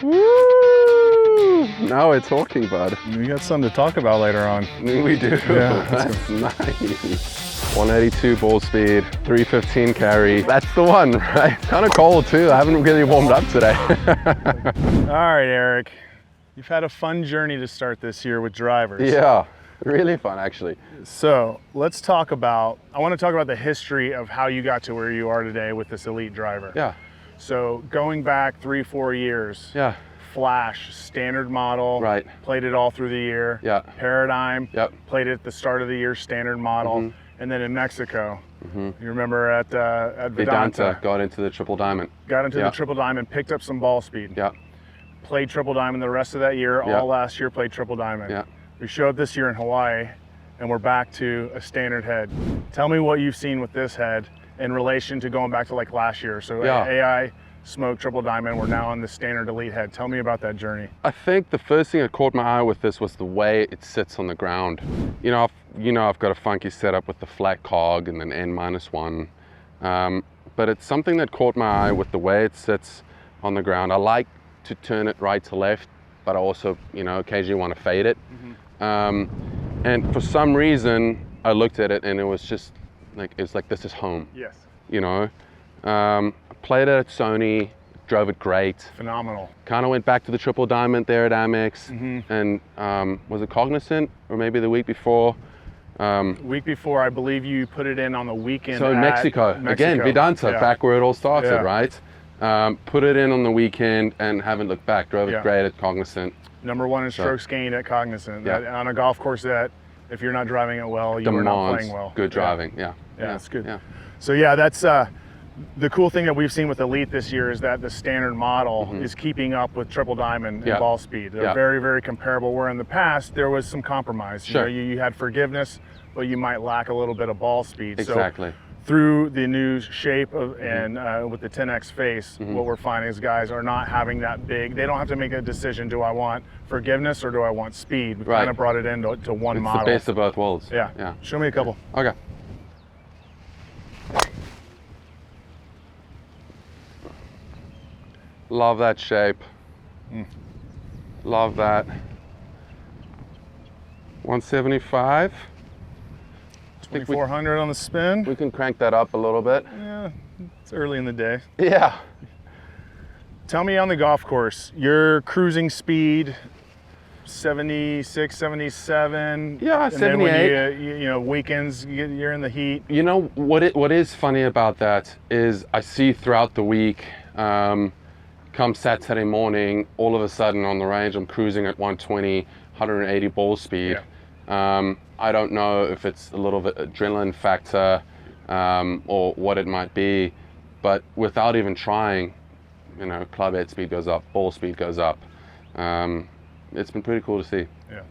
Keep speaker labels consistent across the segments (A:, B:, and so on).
A: Woo! Now we're talking, bud.
B: We got something to talk about later on.
A: We do.
B: Yeah,
A: that's nice. 182 ball speed, 315 carry. That's the one, right? It's kind of cold too. I haven't really warmed up today.
B: All right, Eric. You've had a fun journey to start this year with drivers.
A: Yeah, really fun actually.
B: So let's talk about, I want to talk about the history of how you got to where you are today with this Elyte driver.
A: Yeah.
B: So going back 3-4 years.
A: Yeah.
B: Flash, standard model.
A: Right.
B: Played it all through the year.
A: Yeah.
B: Paradigm.
A: Yep.
B: Played it at the start of the year, standard model. And then in Mexico, you remember at Vedanta.
A: Got into the triple diamond.
B: Got into the triple diamond, picked up some ball speed.
A: Yeah.
B: Played triple diamond the rest of that year.
A: Yeah.
B: All last year played triple diamond.
A: Yeah.
B: We showed up this year in Hawaii, and we're back to a standard head. Tell me what you've seen with this head in relation to going back to like last year. So AI, smoke, triple diamond, we're now on the standard Elyte head. Tell me about that journey.
A: I think the first thing that caught my eye with this was the way it sits on the ground. I've got a funky setup with the flat cog and then N-1. But it's something that caught my eye with the way it sits on the ground. I like to turn it right to left, but I also, occasionally want to fade it. And for some reason, I looked at it and it was just like, it's like, this is home.
B: Yes.
A: Played it at Sony, drove it great.
B: Phenomenal.
A: Kind of went back to the triple diamond there at Amex, and was it Cognizant or maybe the week before?
B: Week before, I believe you put it in on the weekend.
A: So in Mexico, again, Vedanta, back where it all started, right? Put it in on the weekend and haven't looked back. Drove it great at Cognizant.
B: #1 in strokes gained at Cognizant. On a golf course that, if you're not driving it well, you are not playing well.
A: Good driving, yeah,
B: that's good.
A: Yeah.
B: So that's the cool thing that we've seen with Elyte this year is that the standard model is keeping up with triple diamond and ball speed. They're very, very comparable, where in the past there was some compromise.
A: Sure.
B: You had forgiveness, but you might lack a little bit of ball speed.
A: Exactly.
B: So through the new shape of, and with the 10X face, what we're finding is guys are not having that big, they don't have to make a decision, do I want forgiveness or do I want speed? We kind of brought it into one model.
A: It's the best of both worlds.
B: Yeah. Show me a couple.
A: Okay. Love that shape. Love that. 175.
B: 2400 on the spin.
A: We can crank that up a little bit.
B: Yeah, it's early in the day.
A: Yeah.
B: Tell me on the golf course, your cruising speed, 76, 77.
A: Yeah, 78.
B: And then when weekends, you're in the heat.
A: What is funny about that is I see throughout the week, come Saturday morning, all of a sudden on the range, I'm cruising at 120, 180 ball speed. I don't know if it's a little bit adrenaline factor or what it might be, but without even trying, club head speed goes up, ball speed goes up. It's been pretty cool to see.
B: Yeah.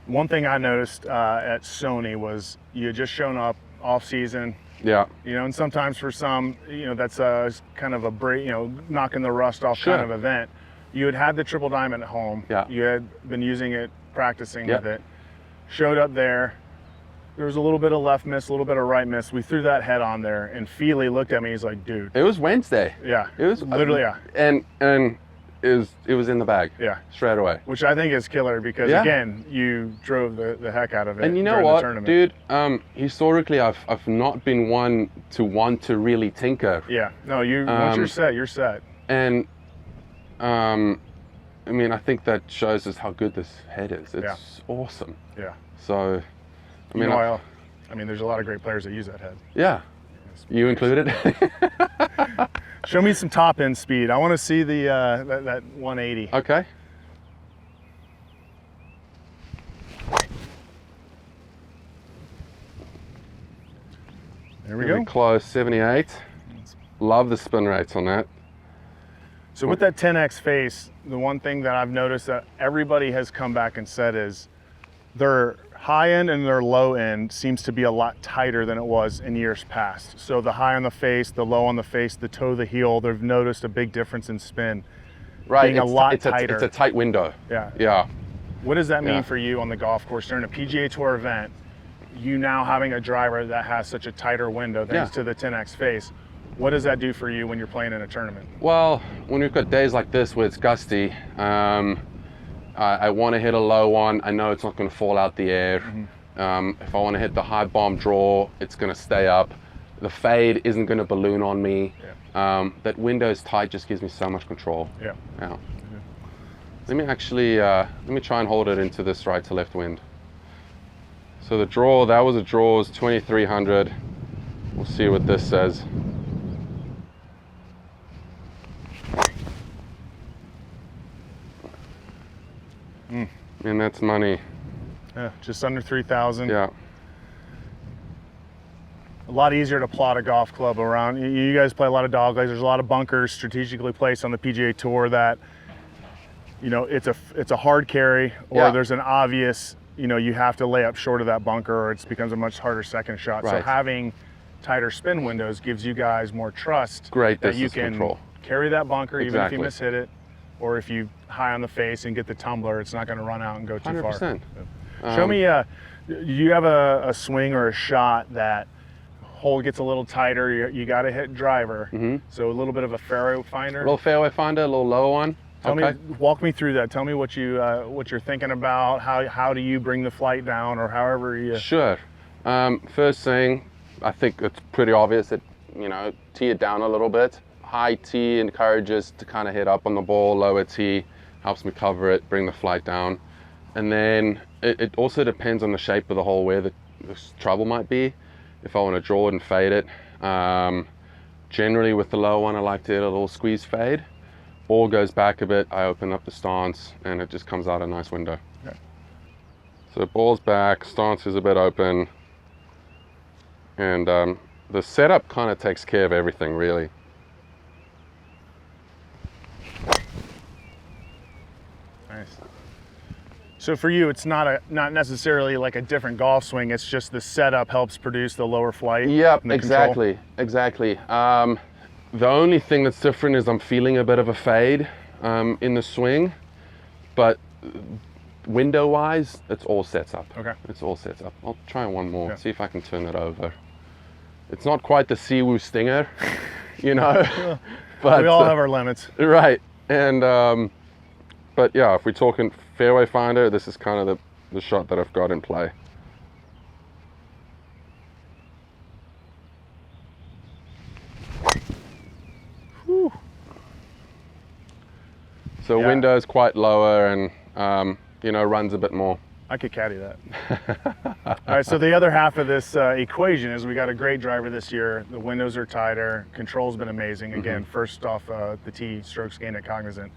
B: One thing I noticed at Sony was you had just shown up off season.
A: Yeah.
B: And sometimes for some, that's kind of a break, knocking the rust off kind of event. You had the triple diamond at home.
A: Yeah.
B: You had been using it, practicing with it. Showed up there. There was a little bit of left miss, a little bit of right miss. We threw that head on there, and Feely looked at me. He's like, "Dude."
A: It was Wednesday.
B: Yeah.
A: It was
B: literally
A: And it was in the bag.
B: Yeah.
A: Straight away.
B: Which I think is killer because again, you drove the heck out of it.
A: And you know what, dude? Historically, I've not been one to want to really tinker.
B: Yeah. No, once you're set, you're set.
A: And I think that shows us how good this head is. It's awesome.
B: Yeah.
A: So,
B: there's a lot of great players that use that head.
A: Yeah. You included?
B: Show me some top end speed. I want to see the that 180.
A: Okay.
B: There we go.
A: Close, 78. Love the spin rates on that.
B: So with that 10X face, the one thing that I've noticed that everybody has come back and said is their high end and their low end seems to be a lot tighter than it was in years past. So the high on the face, the low on the face, the toe, the heel, they've noticed a big difference in spin.
A: Right,
B: being a lot tighter.
A: It's a tight window.
B: Yeah.
A: Yeah.
B: What does that mean for you on the golf course during a PGA Tour event? You now having a driver that has such a tighter window thanks to the 10X face. What does that do for you when you're playing in a tournament?
A: Well, when we've got days like this where it's gusty, I want to hit a low one. I know it's not going to fall out the air. If I want to hit the high bomb draw, it's going to stay up. The fade isn't going to balloon on me. That window is tight just gives me so much control. Yeah. Let me actually, let me try and hold it into this right to left wind. So the draw, that was a draw, is 2,300. We'll see what this says. And that's money.
B: Yeah, just under 3,000.
A: Yeah.
B: A lot easier to plot a golf club around. You guys play a lot of doglegs. There's a lot of bunkers strategically placed on the PGA Tour that, you know, it's a hard carry, or there's an obvious, you know, you have to lay up short of that bunker, or it becomes a much harder second shot. So having tighter spin windows gives you guys more trust that you can carry that bunker even if you miss hit it, or if you high on the face and get the tumbler, it's not going to run out and go too
A: 100%.
B: far. Show me, you have a swing or a shot that hole gets a little tighter, you got to hit driver, so a little bit of a fairway finder.
A: A little fairway finder, a little low one.
B: Walk me through that. Tell me what you're thinking about. How do you bring the flight down, or however you?
A: Sure. First thing, I think it's pretty obvious that, you know, tee it down a little bit. High tee encourages to kind of hit up on the ball. Lower tee helps me cover it, bring the flight down, and then it also depends on the shape of the hole where the trouble might be. If I want to draw it and fade it, generally with the low one, I like to hit a little squeeze fade. Ball goes back a bit, I open up the stance, and it just comes out a nice window. So ball's back, stance is a bit open, and the setup kind of takes care of everything, really.
B: Nice. So for you, it's not necessarily like a different golf swing. It's just the setup helps produce the lower flight.
A: Yep, exactly. The only thing that's different is I'm feeling a bit of a fade in the swing, but window-wise, it's all set up. It's all set up. I'll try one more, see if I can turn it over. It's not quite the Siwoo Stinger, you know, but
B: we all have our limits.
A: Right, and but yeah, if we're talking fairway finder, this is kind of the shot that I've got in play. So window is quite lower, and you know, runs a bit more.
B: I could caddy that. All right, so the other half of this equation is we got a great driver this year. The windows are tighter. Control's been amazing. Again, first off the tee, strokes gained at Cognizant.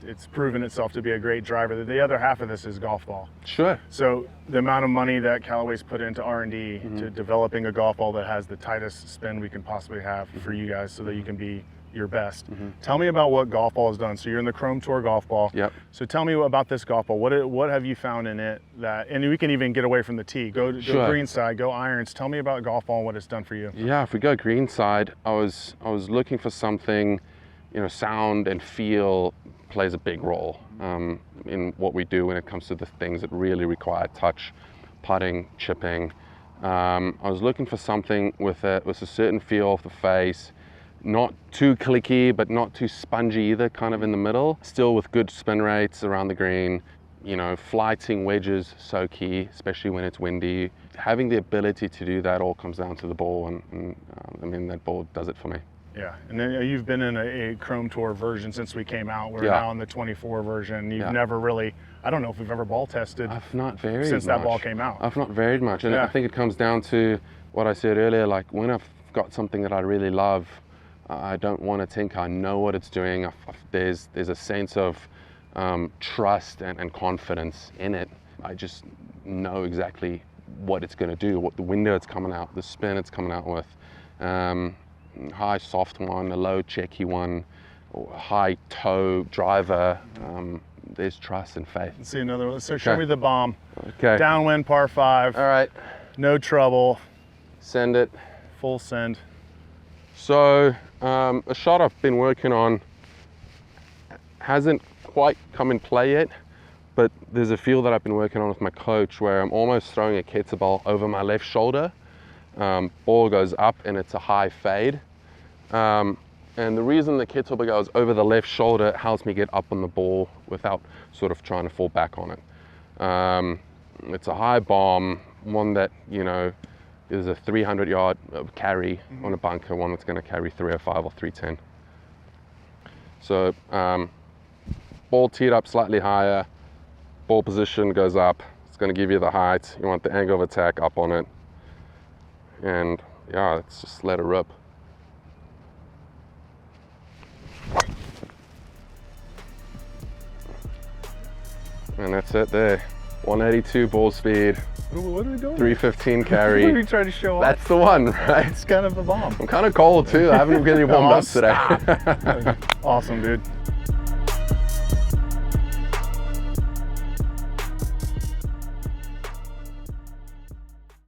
B: It's proven itself to be a great driver. The other half of this is golf ball.
A: Sure.
B: So the amount of money that Callaway's put into R&D to developing a golf ball that has the tightest spin we can possibly have for you guys, so that you can be your best. Tell me about what golf ball has done. So you're in the Chrome Tour golf ball. So tell me about this golf ball. What have you found in it that, and we can even get away from the tee. Go greenside, go irons. Tell me about golf ball and what it's done for you.
A: Yeah, if we go greenside, I was looking for something, you know, sound and feel plays a big role in what we do when it comes to the things that really require touch, putting, chipping. I was looking for something with a certain feel off the face, not too clicky, but not too spongy either, kind of in the middle, still with good spin rates around the green. You know, flighting wedges, so key, especially when it's windy. Having the ability to do that all comes down to the ball, and I mean, that ball does it for me.
B: Yeah, and then you've been in a Chrome Tour version since we came out. We're now in the 24 version. You've never really, I don't know if we've ever ball tested.
A: I've not varied
B: since
A: much.
B: That ball came out.
A: I've not varied much, and I think it comes down to what I said earlier. Like, when I've got something that I really love, I don't want to tinker. I know what it's doing. There's a sense of trust and confidence in it. I just know exactly what it's going to do, what the window it's coming out, the spin it's coming out with. High soft one, a low checky one, or high toe driver. There's trust and faith.
B: Let's see another one. So show me the bomb. Downwind par 5.
A: All right.
B: No trouble.
A: Send it.
B: Full send.
A: So a shot I've been working on hasn't quite come in play yet, but there's a feel that I've been working on with my coach where I'm almost throwing a kettlebell over my left shoulder. Ball goes up and it's a high fade. And the reason the kettlebell goes over the left shoulder helps me get up on the ball without sort of trying to fall back on it. It's a high bomb, one that, you know, is a 300-yard carry on a bunker, one that's going to carry 305 or 310. So ball teed up slightly higher, ball position goes up. It's going to give you the height. You want the angle of attack up on it. And yeah, let's just let it rip. And that's it there. 182 ball speed.
B: What are we doing?
A: 315 carry.
B: What are you trying to show off?
A: That's the one, right?
B: It's kind of a bomb.
A: I'm kind of cold too. I haven't really warmed up today.
B: Awesome, dude.